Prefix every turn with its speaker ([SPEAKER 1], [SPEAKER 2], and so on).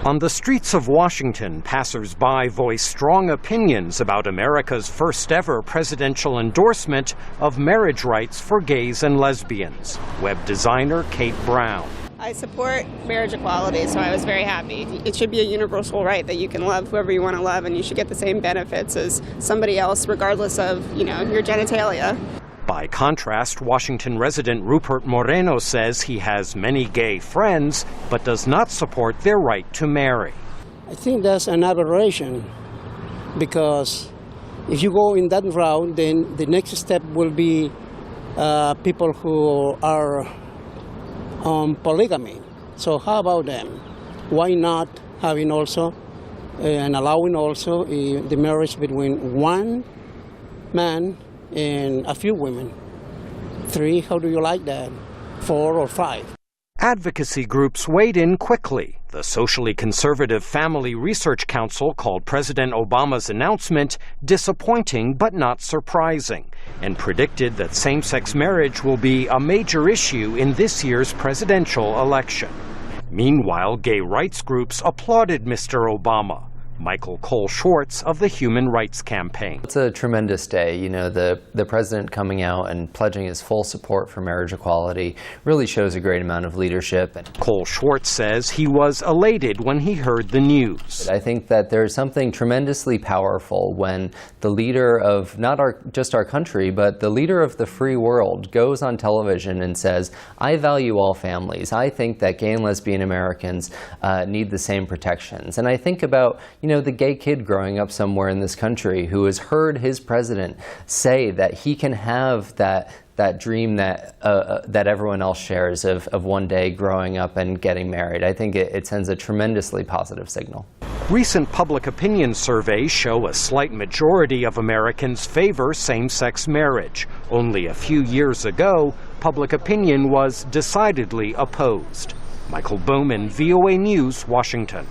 [SPEAKER 1] On the streets of Washington, passers-by voice strong opinions about America's first-ever presidential endorsement of marriage rights for gays and lesbians. Web designer Kate Brown.
[SPEAKER 2] I support marriage equality, so I was very happy. It should be a universal right that you can love whoever you want to love, and you should get the same benefits as somebody else, regardless of, your genitalia.
[SPEAKER 1] By contrast, Washington resident Rupert Moreno says he has many gay friends, but does not support their right to marry.
[SPEAKER 3] I think that's an aberration, because if you go in that route, then the next step will be people who are on polygamy. So how about them? Why not having also and allowing also the marriage between one man and a few women? 3, how do you like that? 4 or 5?
[SPEAKER 1] Advocacy groups weighed in quickly. The socially conservative Family Research Council called President Obama's announcement disappointing but not surprising, and predicted that same-sex marriage will be a major issue in this year's presidential election. Meanwhile, gay rights groups applauded Mr. Obama. Michael Cole Schwartz of the Human Rights Campaign.
[SPEAKER 4] It's a tremendous day. The president coming out and pledging his full support for marriage equality really shows a great amount of leadership.
[SPEAKER 1] Cole Schwartz says he was elated when he heard the news.
[SPEAKER 4] I think that there's something tremendously powerful when the leader of not just our country, but the leader of the free world goes on television and says, I value all families. I think that gay and lesbian Americans need the same protections. And I think about the gay kid growing up somewhere in this country who has heard his president say that he can have that dream that everyone else shares of one day growing up and getting married. I think it sends a tremendously positive signal.
[SPEAKER 1] Recent public opinion surveys show a slight majority of Americans favor same-sex marriage. Only a few years ago, public opinion was decidedly opposed. Michael Bowman, VOA News, Washington.